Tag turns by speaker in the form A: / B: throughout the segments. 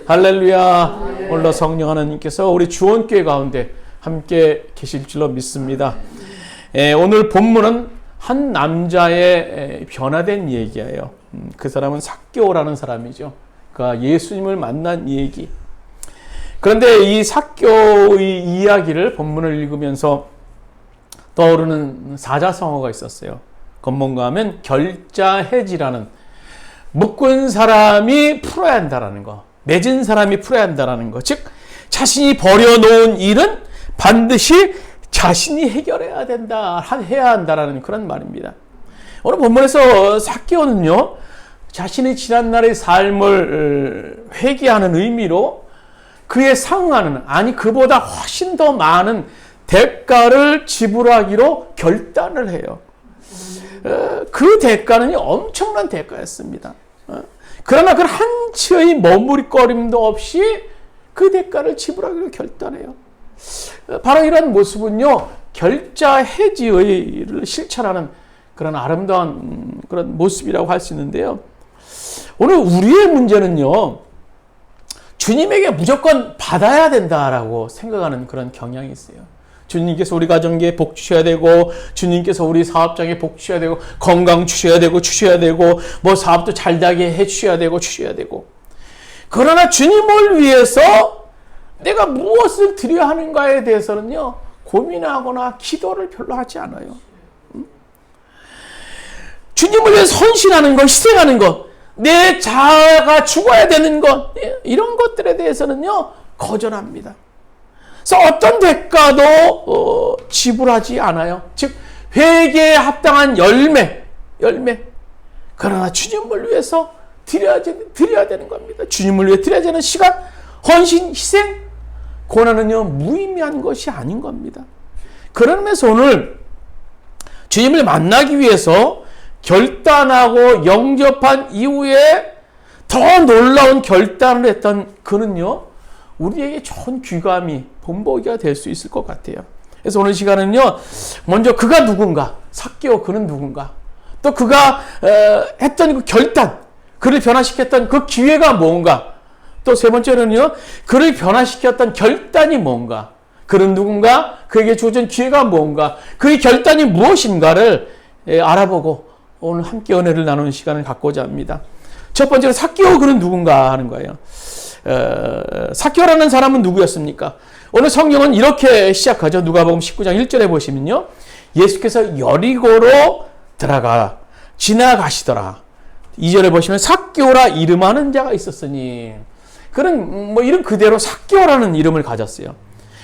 A: 할렐루야. 오늘도 성령 하나님께서 우리 주원교회 가운데 함께 계실 줄로 믿습니다. 오늘 본문은 한 남자의 변화된 얘기예요. 그 사람은 삭개오라는 사람이죠. 그가 예수님을 만난 얘기. 그런데 이 삭개오의 이야기를 본문을 읽으면서 떠오르는 사자성어가 있었어요. 그건 뭔가 하면 결자해지라는, 묶은 사람이 풀어야 한다라는 거, 맺은 사람이 풀어야 한다라는 거. 즉 자신이 버려놓은 일은 반드시 자신이 해결해야 된다, 해야 한다라는 그런 말입니다. 오늘 본문에서 삭개오는요, 자신의 지난날의 삶을 회개하는 의미로 그에 상응하는, 아니 그보다 훨씬 더 많은 대가를 지불하기로 결단을 해요. 그 대가는 엄청난 대가였습니다. 그러나 그 한치의 머무릿거림도 없이 그 대가를 지불하기로 결단해요. 바로 이런 모습은요, 결자해지를 실천하는 그런 아름다운 그런 모습이라고 할 수 있는데요. 오늘 우리의 문제는요, 주님에게 무조건 받아야 된다라고 생각하는 그런 경향이 있어요. 주님께서 우리 가정에 복 주셔야 되고, 주님께서 우리 사업장에 복 주셔야 되고, 건강 주셔야 되고, 뭐 사업도 잘 되게 해 주셔야 되고, 그러나 주님을 위해서 내가 무엇을 드려야 하는가에 대해서는요, 고민하거나 기도를 별로 하지 않아요. 주님을 위해서 헌신하는 것, 희생하는 것, 내 자아가 죽어야 되는 것, 이런 것들에 대해서는요, 거절합니다. 그래서 어떤 대가도 지불하지 않아요. 즉 회개에 합당한 열매. 그러나 주님을 위해서 드려야 되는 겁니다. 주님을 위해 드려야 되는 시간, 헌신, 희생, 고난은요 무의미한 것이 아닌 겁니다. 그러면서 오늘 주님을 만나기 위해서 결단하고 영접한 이후에 더 놀라운 결단을 했던 그는요, 우리에게 좋은 귀감이 본보기가 될 수 있을 것 같아요. 그래서 오늘 시간은요, 먼저 그가 누군가, 삭개오 그는 누군가, 또 그가 했던 그 결단, 그를 변화시켰던 그 기회가 뭔가, 또 세 번째는요, 그를 변화시켰던 결단이 뭔가, 그는 누군가, 그에게 주어진 기회가 뭔가, 그의 결단이 무엇인가를 알아보고 오늘 함께 은혜를 나누는 시간을 갖고자 합니다. 첫 번째로 삭개오 그는 누군가 하는 거예요. 삭개오라는 사람은 누구였습니까? 오늘 성경은 이렇게 시작하죠. 누가복음 19장 1절에 보시면요, 예수께서 여리고로 지나가시더라. 2절에 보시면 삭개오라 이름하는 자가 있었으니, 그는 뭐 이름 그대로 삭개오라는 이름을 가졌어요.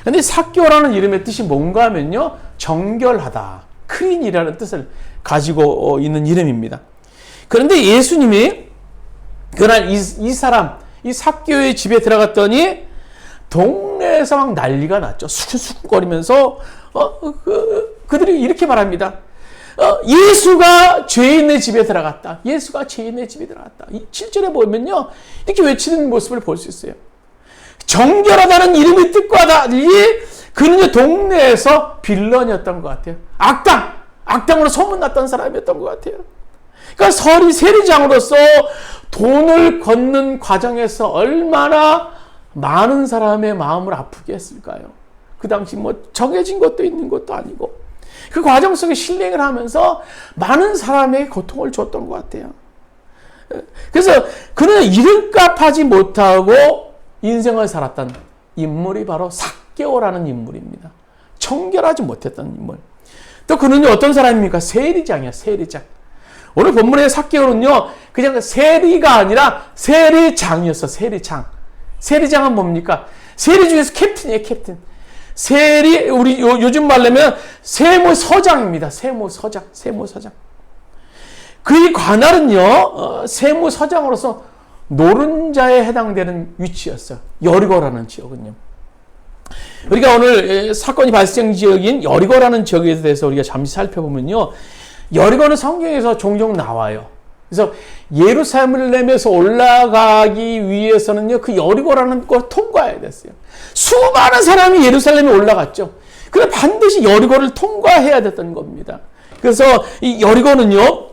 A: 그런데 삭개오라는 이름의 뜻이 뭔가 하면요, 정결하다, 크린이라는 뜻을 가지고 있는 이름입니다. 그런데 예수님이 그날 이 사람, 이 삭개오의 집에 들어갔더니 동네에서 막 난리가 났죠. 수근수근거리면서 그들이 이렇게 말합니다. 예수가 죄인의 집에 들어갔다. 예수가 죄인의 집에 들어갔다. 7절에 보면요, 이렇게 외치는 모습을 볼 수 있어요. 정결하다는 이름의 뜻과 달리 그는 동네에서 빌런이었던 것 같아요. 악당으로 소문났던 사람이었던 것 같아요. 그러니까 세리장으로서 돈을 걷는 과정에서 얼마나 많은 사람의 마음을 아프게 했을까요? 그 당시 뭐 정해진 것도 있는 것도 아니고, 그 과정 속에 실행을 하면서 많은 사람에게 고통을 줬던 것 같아요. 그래서 그는 이름값 하지 못하고 인생을 살았던 인물이 바로 삭개오라는 인물입니다. 청결하지 못했던 인물. 또 그는 어떤 사람입니까? 세리장이야, 세리장. 오늘 본문의 삭개오는요, 그냥 세리가 아니라 세리장이었어, 세리장. 세리장은 뭡니까? 세리 중에서 캡틴이에요, 캡틴. 세리, 우리 요즘 말로면 세무서장입니다. 세무서장. 그의 관할은요, 세무서장으로서 노른자에 해당되는 위치였어요. 여리고라는 지역은요. 우리가 오늘 사건이 발생 지역인 여리고라는 지역에 대해서 우리가 잠시 살펴보면요, 여리고는 성경에서 종종 나와요. 그래서 예루살렘에서 올라가기 위해서는요, 그 여리고라는 걸 통과해야 됐어요. 수많은 사람이 예루살렘에 올라갔죠. 그래서 반드시 여리고를 통과해야 됐던 겁니다. 그래서 이 여리고는요,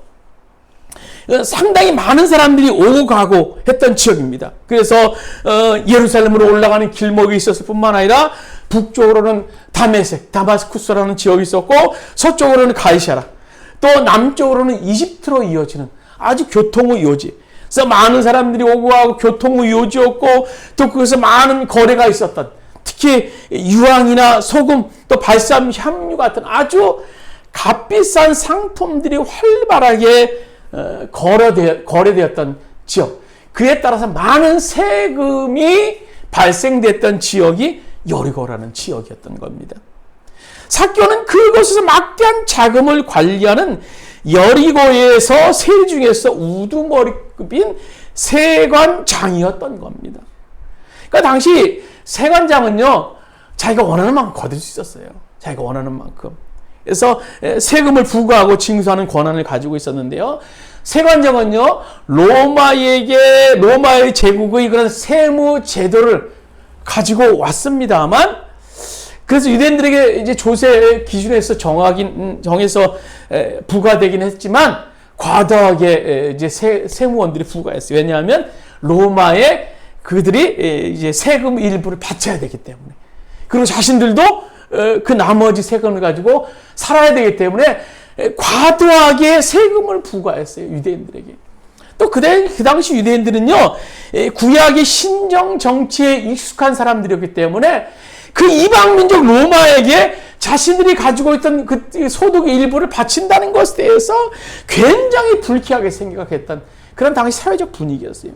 A: 상당히 많은 사람들이 오고 가고 했던 지역입니다. 그래서 예루살렘으로 올라가는 길목이 있었을 뿐만 아니라 북쪽으로는 다메섹, 다마스쿠스라는 지역이 있었고 서쪽으로는 가이사라, 또 남쪽으로는 이집트로 이어지는 아주 교통의 요지. 그래서 많은 사람들이 오고 가고 교통의 요지였고 또 그것에서 많은 거래가 있었던, 특히 유황이나 소금, 또 발삼, 향유 같은 아주 값비싼 상품들이 활발하게 거래되었던 지역, 그에 따라서 많은 세금이 발생됐던 지역이 여리고라는 지역이었던 겁니다. 삭개오는 그곳에서 막대한 자금을 관리하는 여리고에서 세리 중에서 우두머리급인 세관장이었던 겁니다. 그러니까 당시 세관장은요, 자기가 원하는 만큼 거둘 수 있었어요. 자기가 원하는 만큼. 그래서 세금을 부과하고 징수하는 권한을 가지고 있었는데요. 세관장은요, 로마의 제국의 그런 세무 제도를 가지고 왔습니다만, 그래서 유대인들에게 이제 조세 기준에서 정해서 부과되긴 했지만 과도하게 이제 세무원들이 부과했어요. 왜냐하면 로마에 그들이 이제 세금 일부를 바쳐야 되기 때문에, 그리고 자신들도 그 나머지 세금을 가지고 살아야 되기 때문에 과도하게 세금을 부과했어요, 유대인들에게. 또 그 당시 유대인들은요, 구약의 신정 정치에 익숙한 사람들이었기 때문에 그 이방 민족 로마에게 자신들이 가지고 있던 그 소득의 일부를 바친다는 것에 대해서 굉장히 불쾌하게 생각했던 그런 당시 사회적 분위기였어요.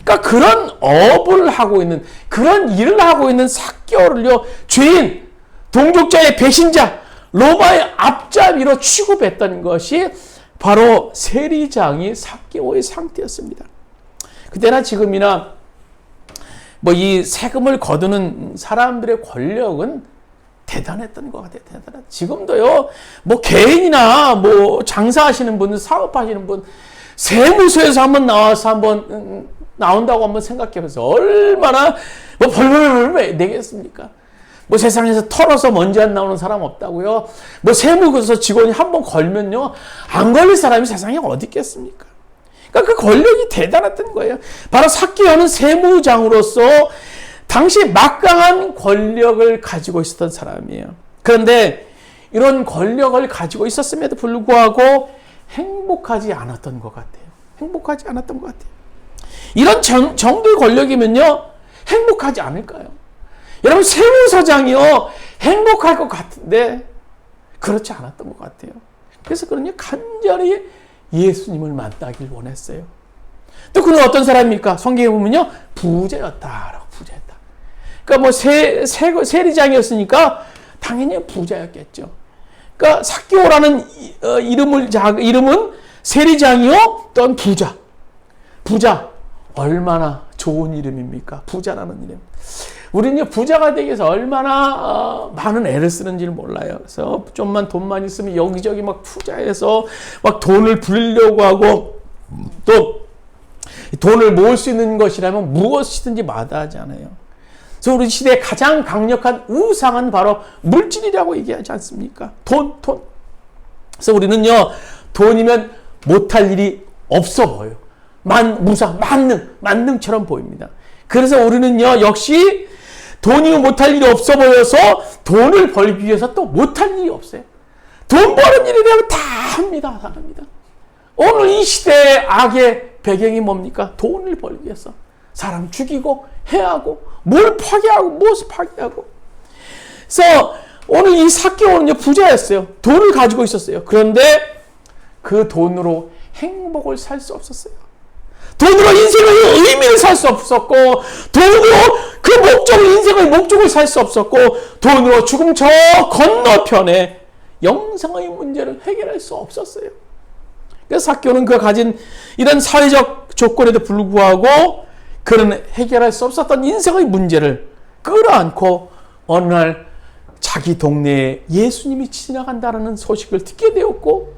A: 그러니까 그런 업을 하고 있는, 그런 일을 하고 있는 삭개오를요, 죄인, 동족자의 배신자, 로마의 앞잡이로 취급했던 것이 바로 세리장이 삭개오의 상태였습니다. 그때나 지금이나 뭐 이 세금을 거두는 사람들의 권력은 대단했던 것 같아요. 지금도요, 뭐 개인이나 뭐 장사하시는 분, 사업하시는 분, 세무서에서 한번 나와서 한번 나온다고 한번 생각해보세요. 얼마나 뭐 벌벌 내겠습니까? 뭐 세상에서 털어서 먼지 안 나오는 사람 없다고요. 뭐 세무서 직원이 한번 걸면요, 안 걸릴 사람이 세상에 어디 있겠습니까? 그러니까 그 권력이 대단했던 거예요. 바로 삭개오는 세무장으로서 당시 막강한 권력을 가지고 있었던 사람이에요. 그런데 이런 권력을 가지고 있었음에도 불구하고 행복하지 않았던 것 같아요. 행복하지 않았던 것 같아요. 이런 정도의 권력이면요, 행복하지 않을까요? 여러분, 세무서장이요, 행복할 것 같은데 그렇지 않았던 것 같아요. 그래서 그런요, 간절히 예수님을 만나길 원했어요. 또 그는 어떤 사람입니까? 성경에 보면요, 부자였다라고, 부자였다. 그러니까 뭐 세리장이었으니까 당연히 부자였겠죠. 그러니까 삭개오라는 이름은 세리장이요, 또는 부자. 얼마나 좋은 이름입니까? 부자라는 이름. 우리는 부자가 되기 위해서 얼마나 많은 애를 쓰는지를 몰라요. 그래서 좀만 돈만 있으면 여기저기 막 투자해서 막 돈을 불리려고 하고, 또 돈을 모을 수 있는 것이라면 무엇이든지 마다하지 않아요. 그래서 우리 시대의 가장 강력한 우상은 바로 물질이라고 얘기하지 않습니까? 돈. 그래서 우리는요, 돈이면 못할 일이 없어 보여요. 만능처럼 보입니다. 그래서 우리는요, 역시 돈이면 못할 일이 없어 보여서 돈을 벌기 위해서 또 못할 일이 없어요. 돈 버는 일이라면 다 합니다. 오늘 이 시대의 악의 배경이 뭡니까? 돈을 벌기 위해서 사람 죽이고 해하고 뭘 파괴하고 무엇을 파괴하고. 그래서 오늘 이 삭개오는요, 부자였어요. 돈을 가지고 있었어요. 그런데 그 돈으로 행복을 살 수 없었어요. 돈으로 인생의 의미를 살 수 없었고, 돈으로 그 인생의 목적을 살 수 없었고, 돈으로 죽음 저 건너편에 영생의 문제를 해결할 수 없었어요. 그래서 삭개오는 그가 가진 이런 사회적 조건에도 불구하고 그는 해결할 수 없었던 인생의 문제를 끌어안고 어느 날 자기 동네에 예수님이 지나간다는 소식을 듣게 되었고,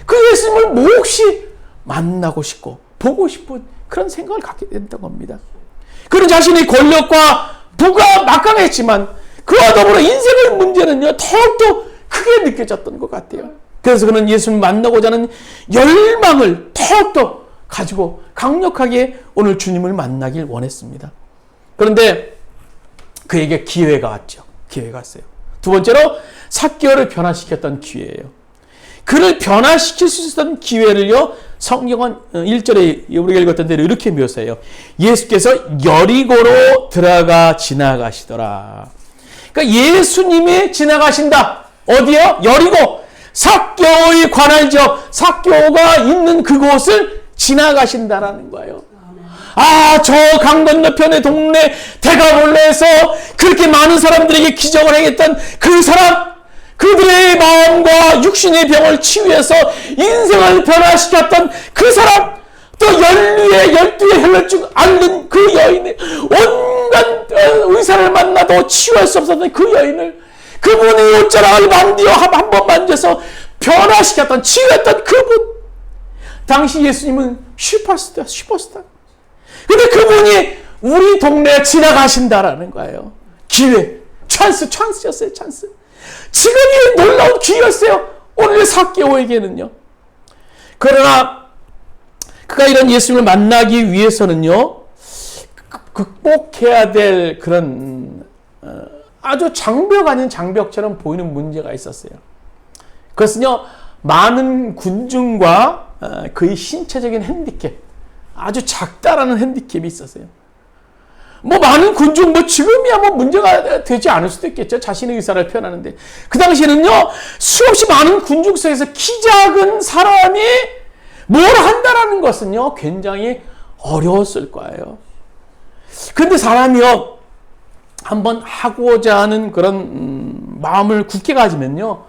A: 그 예수님을 몹시 만나고 싶고 보고 싶은 그런 생각을 갖게 된다고 합니다. 그는 자신의 권력과 부가 막강했지만 그와 더불어 인생의 문제는요, 더욱더 크게 느껴졌던 것 같아요. 그래서 그는 예수님을 만나고자 하는 열망을 더욱더 가지고 강력하게 오늘 주님을 만나길 원했습니다. 그런데 그에게 기회가 왔죠. 기회가 왔어요. 두 번째로 삭개오를 변화시켰던 기회예요. 그를 변화시킬 수 있었던 기회를요, 성경은 1절에 우리가 읽었던 대로 이렇게 묘사해요. 예수께서 여리고로 들어가 지나가시더라. 그러니까 예수님이 지나가신다. 어디요? 여리고. 삭개오의 관할 지역, 삭개오가 있는 그곳을 지나가신다라는 거예요. 아, 저 강 건너편의 동네 대가볼레에서 그렇게 많은 사람들에게 기적을 행했던 그 사람, 그들의 마음과 육신의 병을 치유해서 인생을 변화시켰던 그 사람, 또 열두의 혈루증 앓는 그 여인의 온갖 의사를 만나도 치유할 수 없었던 그 여인을 그분의 옷자락을 만지어 한 번 만져서 변화시켰던, 치유했던 그분. 당시 예수님은 슈퍼스타. 근데 그분이 우리 동네에 지나가신다라는 거예요. 기회, 찬스였어요, 찬스. 지금이 놀라운 기회였어요. 오늘 삭개오에게는요. 그러나 그가 이런 예수님을 만나기 위해서는요, 극복해야 될 그런 아주 장벽 아닌 장벽처럼 보이는 문제가 있었어요. 그것은요, 많은 군중과 그의 신체적인 핸디캡, 아주 작다라는 핸디캡이 있었어요. 뭐 많은 군중, 뭐 지금이야 뭐 문제가 되지 않을 수도 있겠죠. 자신의 의사를 표현하는데. 그 당시에는요, 수없이 많은 군중 속에서 키 작은 사람이 뭘 한다라는 것은요, 굉장히 어려웠을 거예요. 근데 사람이요, 한번 하고자 하는 그런 마음을 굳게 가지면요,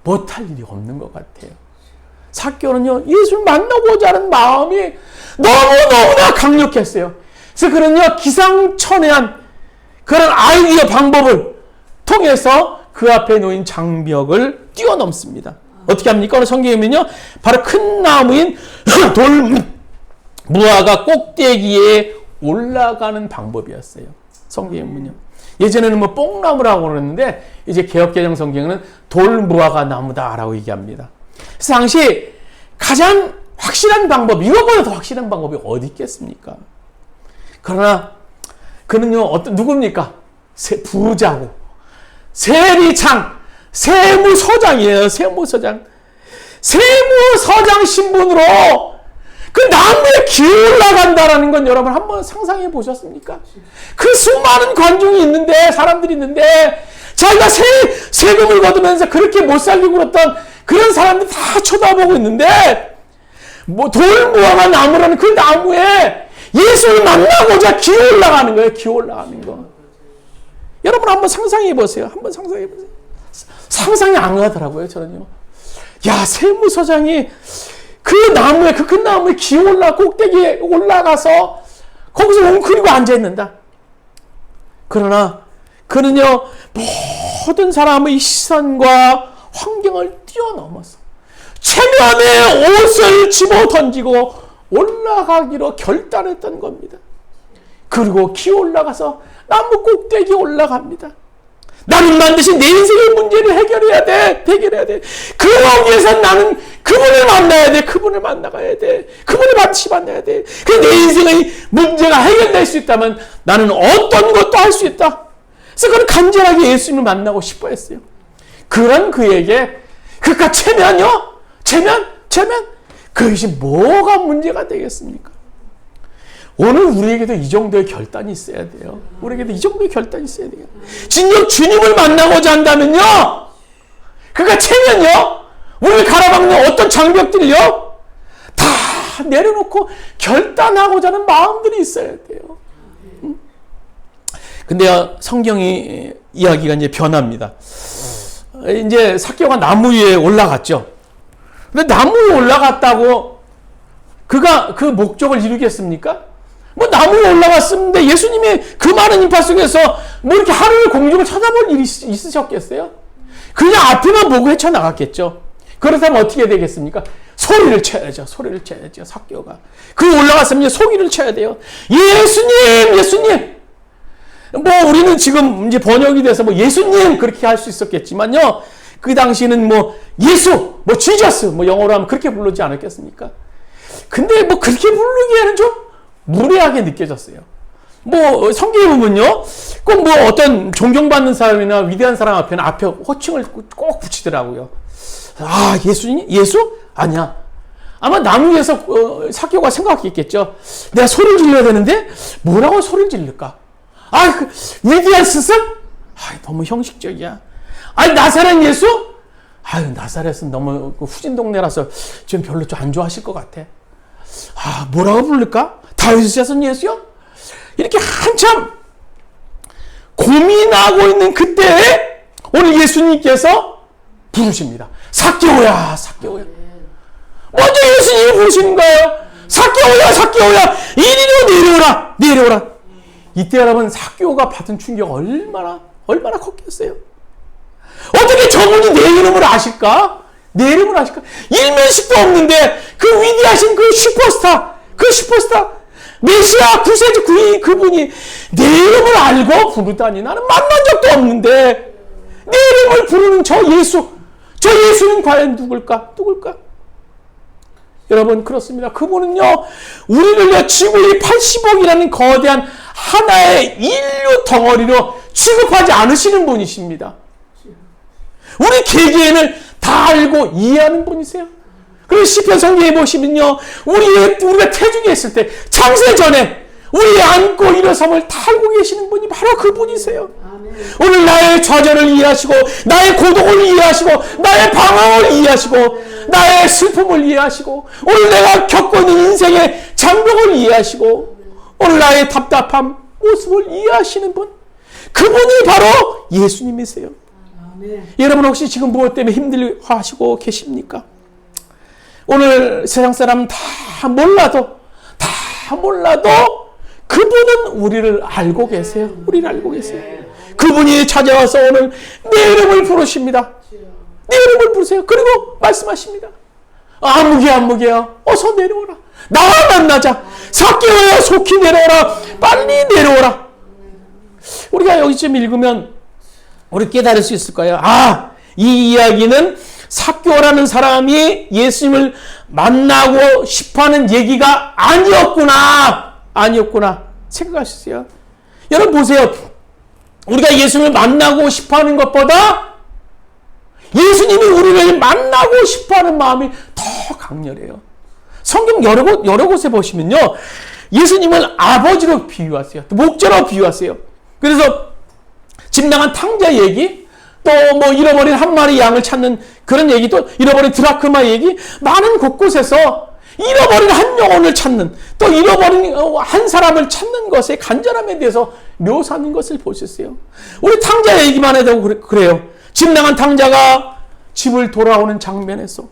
A: 못할 일이 없는 것 같아요. 삭개오는요, 예수를 만나고자 하는 마음이 너무너무나 강력했어요. 그래서 그는요, 기상천외한 그런 아이디어 방법을 통해서 그 앞에 놓인 장벽을 뛰어넘습니다. 어떻게 합니까? 오늘 성경에 보면요, 바로 큰 나무인 돌무화과 꼭대기에 올라가는 방법이었어요. 성경에 보면요. 예전에는 뭐 뽕나무라고 그러는데 이제 개역개정 성경은 돌무화과 나무다라고 얘기합니다. 그래서 당시 가장 확실한 방법, 이거보다 더 확실한 방법이 어디 있겠습니까? 그러나 그는요, 누굽니까? 부자고 세리창, 세무서장이에요. 세무서장 신분으로 그 나무에 기어올라간다라는 건 여러분 한번 상상해 보셨습니까? 그 수많은 관중이 있는데, 사람들이 있는데, 자기가 세금을 거두면서 그렇게 못 살기고 그랬던 그런 사람들 다 쳐다보고 있는데, 뭐 돌무화과 나무라는 그 나무에 예수를 만나고자 기어올라가는 거예요. 기어올라가는 거. 여러분 한번 상상해 보세요. 한번 상상해 보세요. 상상이 안 가더라고요, 저는요. 야, 세무서장이 그 나무에, 그 큰 나무에 꼭대기에 올라가서 거기서 웅크리고 앉아있는다. 그러나 그는요, 모든 사람의 시선과 환경을 뛰어넘어서 체면에 옷을 집어 던지고 올라가기로 결단했던 겁니다. 그리고 기어 올라가서 나무 꼭대기에 올라갑니다. 나는 반드시 내 인생의 문제를 해결해야 돼. 그러기 위해서 나는 그분을 만나야 돼. 그분을 만나가야 돼. 그분을 반드시 만나야 돼. 그 내 인생의 문제가 해결될 수 있다면 나는 어떤 것도 할 수 있다. 그래서 그는 간절하게 예수님을 만나고 싶어 했어요. 그런 그에게, 그러니까 체면요? 체면? 그것이 뭐가 문제가 되겠습니까? 오늘 우리에게도 이 정도의 결단이 있어야 돼요. 진정 주님을 만나고자 한다면요, 그가 체면요, 우리를 가로막는 어떤 장벽들이요, 다 내려놓고 결단하고자 하는 마음들이 있어야 돼요. 근데요, 성경이 이야기가 이제 변합니다. 이제 삭개오가 나무 위에 올라갔죠. 근데 나무 위에 올라갔다고 그가 그 목적을 이루겠습니까? 뭐 나무에 올라갔는데 예수님이 그 많은 인파 속에서 뭐 이렇게 하늘의 공중을 쳐다볼 일이 있으셨겠어요? 그냥 앞에만 보고 헤쳐나갔겠죠. 그렇다면 어떻게 되겠습니까? 소리를 쳐야죠. 삭개오가. 그 올라갔으면 소리를 쳐야 돼요. 예수님! 뭐 우리는 지금 이제 번역이 돼서 뭐 예수님 그렇게 할 수 있었겠지만요. 그 당시는 뭐 예수, 뭐 지저스, 뭐 영어로 하면 그렇게 부르지 않았겠습니까? 근데 뭐 그렇게 부르기에는 좀 무례하게 느껴졌어요. 뭐 성경에 보면요, 꼭 뭐 어떤 존경받는 사람이나 위대한 사람 앞에는 앞에 호칭을 꼭 붙이더라고요. 아, 예수님? 예수? 아니야. 아마 나무 위에서 삭개오가 생각했겠죠. 내가 소리를 질러야 되는데 뭐라고 소리를 지를까? 아, 그 위대한 스승? 아, 너무 형식적이야. 아니, 나사렛 예수? 아유, 나사렛은 너무 후진 동네라서 좀 별로 좀 안 좋아하실 것 같아. 아, 뭐라고 부를까? 다윗의 자손 예수요? 이렇게 한참 고민하고 있는 그때에 오늘 예수님께서 부르십니다. 삭개오야, 삭개오야. 먼저 예수님이 부르시는 거예요. 삭개오야, 삭개오야, 이리로 내려오라, 내려오라. 이때 여러분, 삭개오가 받은 충격 얼마나 컸겠어요. 어떻게 저분이 내 이름을 아실까? 내 이름을 아실까? 일면식도 없는데 그 위대하신 그 슈퍼스타 메시아 구세주 그분이 내 이름을 알고 부르다니. 나는 만난 적도 없는데 내 이름을 부르는 저 예수는 과연 누굴까? 여러분, 그렇습니다. 그분은요, 우리를요, 지구의 80억이라는 거대한 하나의 인류 덩어리로 취급하지 않으시는 분이십니다. 우리 개개인을 다 알고 이해하는 분이세요. 그리고 시편 성경에 보시면요, 우리가 태중에 있을 때 창세 전에 우리 안고 일어섬을 다 알고 계시는 분이 바로 그분이세요. 오늘 나의 좌절을 이해하시고, 나의 고독을 이해하시고, 나의 방황을 이해하시고, 나의 슬픔을 이해하시고, 오늘 내가 겪고 있는 인생의 장벽을 이해하시고, 오늘 나의 답답함 모습을 이해하시는 분, 그분이 바로 예수님이세요. 여러분, 혹시 지금 무엇 때문에 힘들어하시고 계십니까? 오늘 세상 사람 다 몰라도 그분은 우리를 알고 계세요. 우리를 알고 계세요. 그분이 찾아와서 오늘 내 이름을 부르십니다. 내 이름을 부르세요. 그리고 말씀하십니다. 아무개야, 어서 내려오라. 나와 만나자. 삭개오야, 속히 내려오라. 빨리 내려오라. 우리가 여기쯤 읽으면 우리 깨달을 수 있을 거예요. 아, 이 이야기는 삭개오라는 사람이 예수님을 만나고 싶어하는 얘기가 아니었구나 생각하셨어요. 여러분 보세요. 우리가 예수님을 만나고 싶어하는 것보다 예수님이 우리를 만나고 싶어하는 마음이 더 강렬해요. 성경 여러 곳에 보시면요, 예수님을 아버지로 비유하세요. 또 목자로 비유하세요. 그래서 집 나간 탕자 얘기, 또 뭐 잃어버린 한 마리 양을 찾는 그런 얘기, 또 잃어버린 드라크마 얘기, 많은 곳곳에서 잃어버린 한 영혼을 찾는, 또 잃어버린 한 사람을 찾는 것의 간절함에 대해서 묘사하는 것을 보셨어요. 우리 탕자 얘기만 해도 그래요. 집 나간 탕자가 집을 돌아오는 장면에서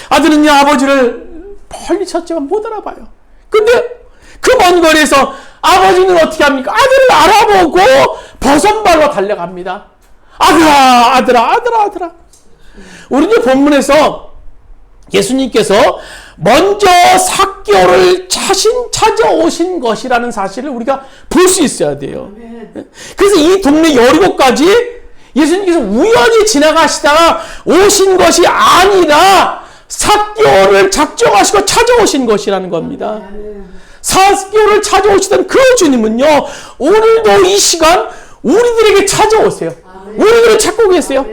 A: 아들은요, 아버지를 멀리 찾지만 못 알아봐요. 근데 그 먼 거리에서 아버지는 어떻게 합니까? 아들을 알아보고 버선발로 달려갑니다. 아들아. 우리는 본문에서 예수님께서 먼저 삭개오를 찾아오신 것이라는 사실을 우리가 볼 수 있어야 돼요. 그래서 이 동네 여리고까지 예수님께서 우연히 지나가시다가 오신 것이 아니라 삭개오를 작정하시고 찾아오신 것이라는 겁니다. 삭개오를 찾아오시던 그 주님은요, 오늘도 이 시간 우리들에게 찾아오세요. 우리들을 찾고 계세요.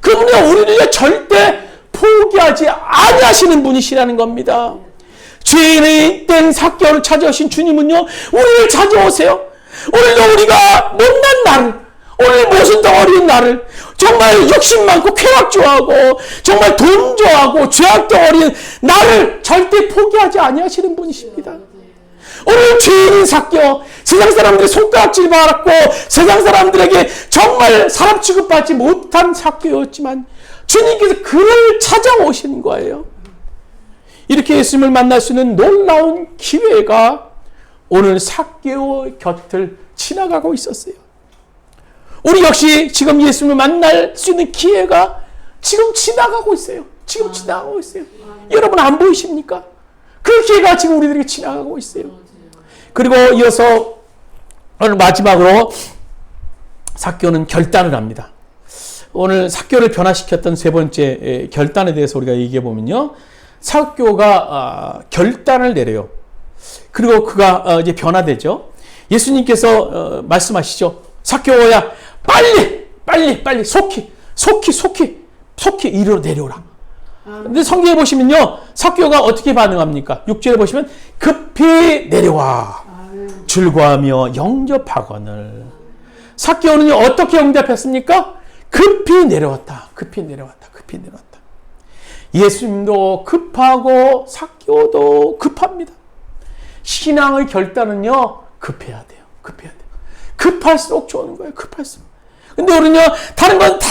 A: 그분은 우리를 절대 포기하지 아니하시는 분이시라는 겁니다. 죄인의 된 삭개오를 찾아오신 주님은요, 우리를 찾아오세요. 오늘도 우리가 못난 나를, 오늘 모순 덩어리인 나를, 정말 욕심 많고 쾌락 좋아하고 정말 돈 좋아하고 죄악 덩어리인 나를 절대 포기하지 아니하시는 분이십니다. 오늘 죄인인 삭개오, 세상 사람들의 손가락질 받았고 세상 사람들에게 정말 사람 취급받지 못한 삭개오였지만 주님께서 그를 찾아오신 거예요. 이렇게 예수님을 만날 수 있는 놀라운 기회가 오늘 삭개오 곁을 지나가고 있었어요. 우리 역시 지금 예수님을 만날 수 있는 기회가 지금 지나가고 있어요. 여러분 안 보이십니까? 그 기회가 지금 우리들에게 지나가고 있어요. 그리고 이어서 오늘 마지막으로 삭개오는 결단을 합니다. 오늘 삭개오를 변화시켰던 세 번째 결단에 대해서 우리가 얘기해 보면요. 삭개오가 결단을 내려요. 그리고 그가 이제 변화되죠. 예수님께서 말씀하시죠. 삭개오야, 빨리 속히 이리로 내려오라. 근데 성경에 보시면요, 삭개오가 어떻게 반응합니까? 6절에 보시면 급히 내려와 줄과하며 영접하거늘. 삭개오는요 어떻게 응답했습니까? 급히 내려왔다. 예수님도 급하고 삭개오도 급합니다. 신앙의 결단은요 급해야 돼요. 급할수록 좋은 거예요. 급할수록. 근데 우리는요 다른 건 다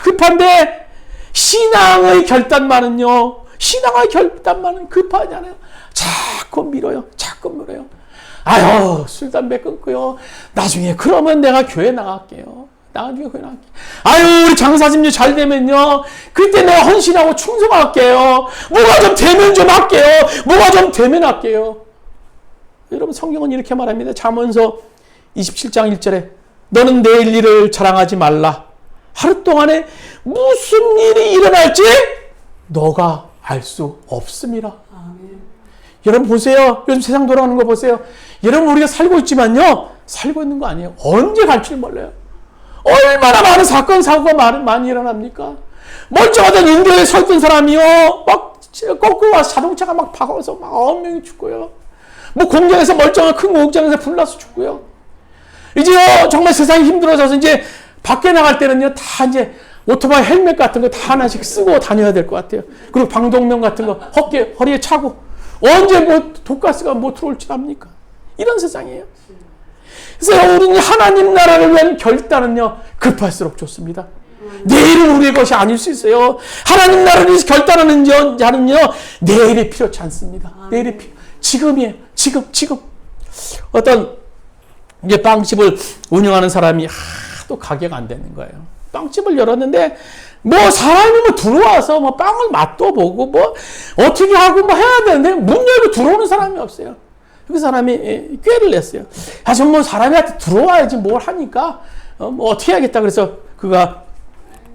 A: 급한데 신앙의 결단만은 급하지 않아요. 자꾸 밀어요. 아유, 술, 담배 끊고요. 나중에 그러면 내가 교회 나갈게요. 아유, 우리 장사집이 잘 되면요. 그때 내가 헌신하고 충성할게요. 뭐가 좀 되면 좀 할게요. 여러분, 성경은 이렇게 말합니다. 잠언서 27장 1절에 너는 내일 일을 자랑하지 말라. 하루 동안에 무슨 일이 일어날지 너가 알 수 없음이라. 여러분 보세요. 요즘 세상 돌아가는 거 보세요. 여러분 우리가 살고 있지만요. 살고 있는 거 아니에요. 언제 갈지 몰라요. 얼마나 많은 사건 사고가 많이 일어납니까? 멀쩡하던 인도에 서 있던 사람이요. 막 거꾸로 와서 자동차가 막 박아서 막 9명이 죽고요. 뭐 공장에서 멀쩡한 큰 공장에서 불나서 죽고요. 이제 정말 세상이 힘들어져서 이제 밖에 나갈 때는요. 다 이제 오토바이 헬멧 같은 거 다 하나씩 쓰고 다녀야 될 것 같아요. 그리고 방독면 같은 거 허리에 차고 언제 뭐 독가스가 뭐 들어올지 압니까? 이런 세상이에요. 그래서 우리는 하나님 나라를 위한 결단은요 급할수록 좋습니다. 내일은 우리의 것이 아닐 수 있어요. 하나님 나라를 위해서 결단하는 자는요 내일이 필요치 않습니다. 지금이에요. 지금. 어떤 이제 빵집을 운영하는 사람이 하도 가게가 안 되는 거예요. 빵집을 열었는데 뭐 사람이 뭐 들어와서 뭐 빵을 맛도 보고 뭐 어떻게 하고 뭐 해야 되는데 문 열고 들어오는 사람이 없어요. 그 사람이 꾀를 냈어요. 좀 뭐 사람한테 들어와야지 뭘 하니까 뭐 어떻게 해야겠다. 그래서 그가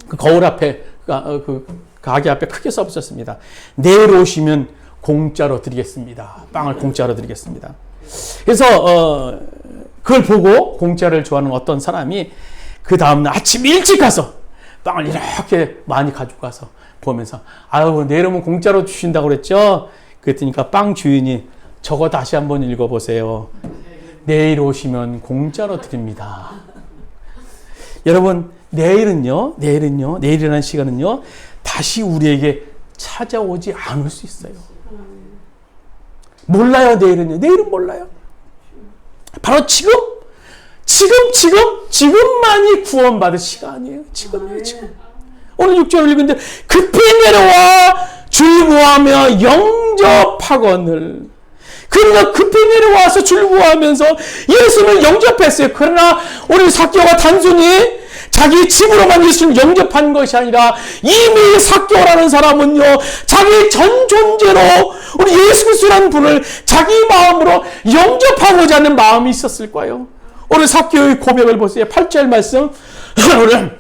A: 그 거울 앞에 그 가게 앞에 크게 써붙였습니다. 내일 오시면 공짜로 드리겠습니다. 빵을 공짜로 드리겠습니다. 그래서 그걸 보고 공짜를 좋아하는 어떤 사람이 그 다음날 아침 일찍 가서 빵을 이렇게 많이 가지고 가서 보면서 아유 내일 오면 공짜로 주신다고 그랬죠. 그랬더니까 빵 주인이 저거 다시 한번 읽어보세요. 내일 오시면 공짜로 드립니다. 여러분 내일이라는 시간은요 다시 우리에게 찾아오지 않을 수 있어요. 몰라요. 내일은 몰라요. 바로 지금만이 구원받을 시간이에요. 지금. 오늘 6절을 읽은데 급히 내려와 줄구하며 영접하거늘. 그러니까 급히 내려와서 줄구하면서 예수를 영접했어요. 그러나 우리 삭개오가 단순히 자기 집으로만 예수를 영접한 것이 아니라 이미 삭개오라는 사람은요 자기 전 존재로 우리 예수 그리스도라는 분을 자기 마음으로 영접하고자 하는 마음이 있었을 거예요. 오늘 삭개오의 고백을 보세요. 8절 말씀 오늘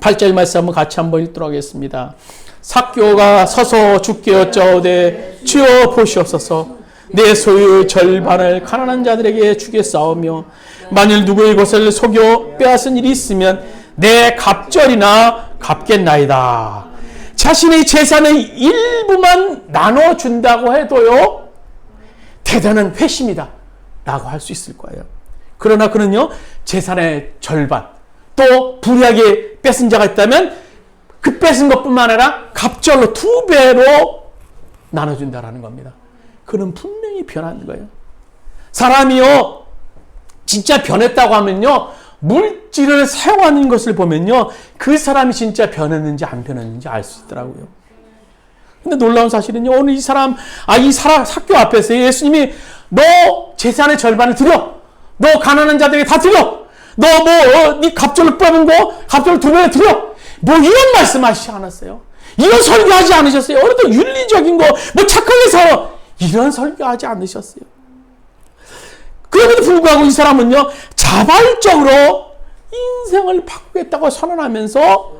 A: 8절 말씀 한번 같이 한번 읽도록 하겠습니다. 삭개오가 서서 주께 여짜오되 주여 보시옵소서. 내 소유의 절반을 가난한 자들에게 주겠사오며 만일 누구의 것을 속여 빼앗은 일이 있으면 내 갑절이나 갚겠나이다. 자신의 재산의 일부만 나눠준다고 해도요 대단한 회심이다 라고 할 수 있을 거예요. 그러나 그는요 재산의 절반 또 불의하게 뺏은 자가 있다면 그 뺏은 것뿐만 아니라 갑절로 2배로 나눠준다라는 겁니다. 그는 분명히 변한 거예요. 사람이요 진짜 변했다고 하면요 물질을 사용하는 것을 보면요 그 사람이 진짜 변했는지 안 변했는지 알 수 있더라고요. 근데 놀라운 사실은요 오늘 이 삭개오 앞에서 예수님이 너 재산의 절반을 드려, 너 가난한 자들에게 다 드려, 너 네 갑절을 뽑은 거 갑절을 2배에 드려, 뭐 이런 말씀하시지 않았어요. 이런 설교하지 않으셨어요. 어떤 윤리적인 거 뭐 착하게 살아 이런 설교하지 않으셨어요. 그럼에도 불구하고 이 사람은요 자발적으로 인생을 바꾸겠다고 선언하면서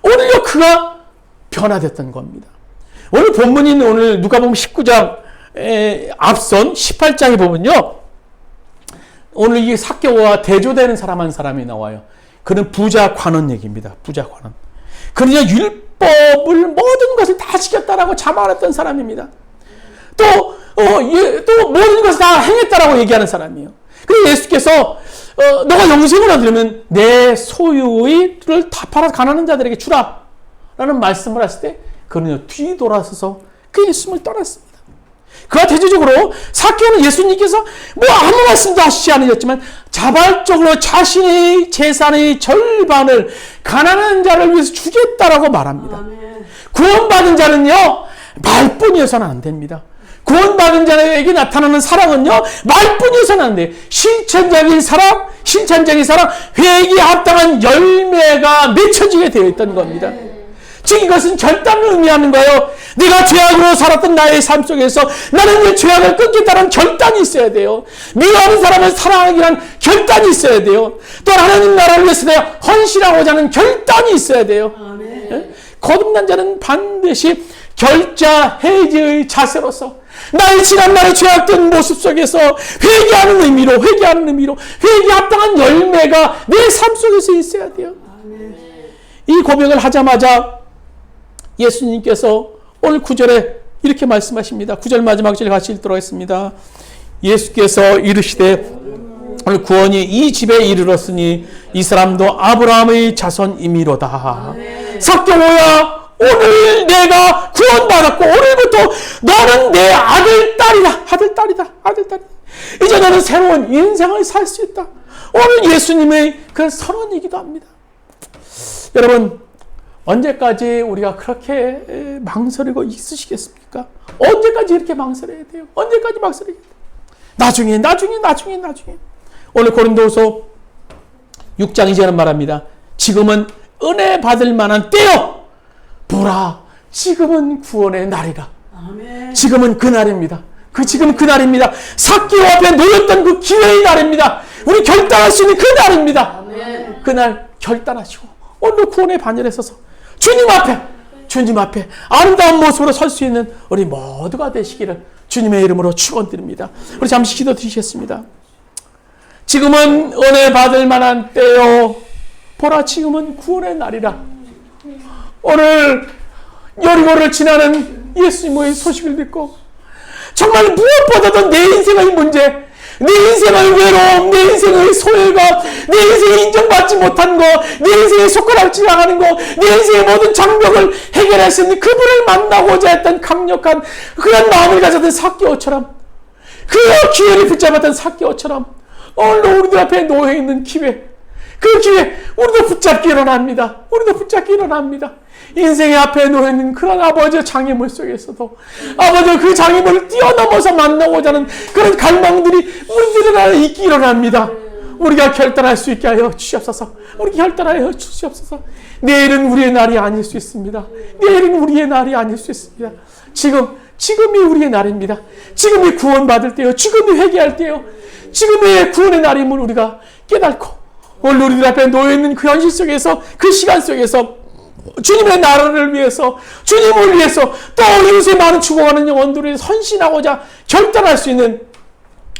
A: 오늘요 그가 변화됐던 겁니다. 오늘 본문인 오늘 누가복음 19장 앞선 18장에 보면요. 오늘 이 삭개오와 대조되는 사람 한 사람이 나와요. 그는 부자 관원 얘기입니다. 부자 관원. 그는 율법을 모든 것을 다 지켰다라고 자만했던 사람입니다. 또 모든 것을 다 행했다라고 얘기하는 사람이에요. 그래서 예수께서 너가 영생을 얻으려면 내 소유를 다 팔아서 가난한 자들에게 주라 라는 말씀을 하실 때 그는 뒤돌아서서 그의 숨을 떠났습니다. 그와 대조적으로 삭개오는 예수님께서 아무 말씀도 하시지 않으셨지만 자발적으로 자신의 재산의 절반을 가난한 자를 위해서 주겠다라고 말합니다. 구원받은 자는요 말뿐이어서는 안 됩니다. 구원받은 자에게 나타나는 사랑은요 말뿐이어서는 안 돼요. 실천적인 사랑, 회개에 합당한 열매가 맺혀지게 되어 있던 겁니다. 즉 이것은 결단을 의미하는 거예요. 내가 죄악으로 살았던 나의 삶 속에서 나는 이 죄악을 끊겠다는 결단이 있어야 돼요. 미워하는 사람을 사랑하기 위한 결단이 있어야 돼요. 또 하나님 나라를 위해서 내가 헌신하고자 하는 결단이 있어야 돼요. 네? 거듭난 자는 반드시 결자 해지의 자세로서 나의 지난날의 죄악된 모습 속에서 회개하는 의미로 회개에 합당한 열매가 내 삶 속에서 있어야 돼요. 이 고백을 하자마자 예수님께서 오늘 9절에 이렇게 말씀하십니다. 9절 마지막 절 같이 읽도록 하겠습니다. 예수께서 이르시되 오늘 구원이 이 집에 이르렀으니 이 사람도 아브라함의 자손이미로다. 삭개오야, 오늘 내가 구원받았고 오늘부터 너는 내 아들딸이다. 이제 너는 새로운 인생을 살 수 있다. 오늘 예수님의 그 선언이기도 합니다. 여러분, 언제까지 우리가 그렇게 망설이고 있으시겠습니까? 언제까지 이렇게 망설여야 돼요? 언제까지 망설여야 돼요? 나중에. 오늘 고린도후서 6장 2절은 말합니다. 지금은 은혜 받을 만한 때요. 보라, 지금은 구원의 날이라. 아멘. 지금은 그날입니다. 지금 그날입니다. 삭개오 앞에 놓였던 그 기회의 날입니다. 우리 결단할 수 있는 그 날입니다. 아멘. 그날 결단하시고 오늘 구원의 반열에 서서 주님 앞에 아름다운 모습으로 설 수 있는 우리 모두가 되시기를 주님의 이름으로 축원드립니다. 우리 잠시 기도 드리겠습니다. 지금은 은혜 받을 만한 때요. 보라, 지금은 구원의 날이라. 오늘 여리고를 지나는 예수님의 소식을 듣고 정말 무엇보다도 내 인생의 문제, 내 인생의 외로움, 내 인생의 소외감, 내 인생에 인정받지 못한 거, 내 인생에 손가락질 당하는 거, 내 인생의 모든 장벽을 해결할 수 있는 그분을 만나고자 했던 강력한 그런 마음을 가졌던 삭개오처럼, 그 기회를 붙잡았던 삭개오처럼 오늘도 우리들 앞에 놓여있는 기회, 그 기회 우리도 붙잡기 일어납니다. 인생의 앞에 놓여있는 그런 아버지의 장애물 속에서도 아버지의 그 장애물을 뛰어넘어서 만나고자 하는 그런 갈망들이 우리들 안에 있기 일어납니다. 우리가 결단할 수 있게 하여 주시옵소서. 내일은 우리의 날이 아닐 수 있습니다. 지금이 우리의 날입니다. 지금이 구원받을 때요. 지금이 회개할 때요. 지금이 구원의 날임을 우리가 깨닫고 오늘 우리들 앞에 놓여있는 그 현실 속에서, 그 시간 속에서 주님의 나라를 위해서, 주님을 위해서, 또 이웃에 많은 죽어가는 영혼들을 헌신하고자 결단할 수 있는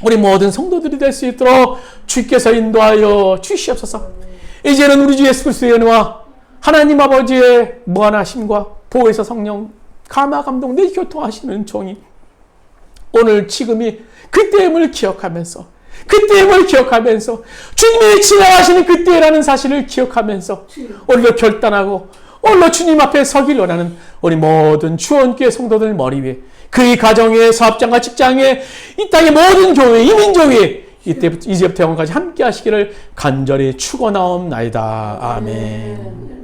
A: 우리 모든 성도들이 될 수 있도록 주께서 인도하여 주시옵소서. 이제는 우리 주 예수 그리스도의 은혜와 하나님 아버지의 무한하심과 보혜사 성령 감화 감동 내 교통하시는 종이 오늘 지금이 그때임을 기억하면서 주님이 지나가시는 그때라는 사실을 기억하면서 오늘도 결단하고 오늘도 주님 앞에 서길 원하는 우리 모든 주원교회 성도들 머리 위에, 그의 가정에, 사업장과 직장에, 이 땅의 모든 교회, 이민교회 이제부터 영원까지 함께 하시기를 간절히 축원하옵나이다. 아멘.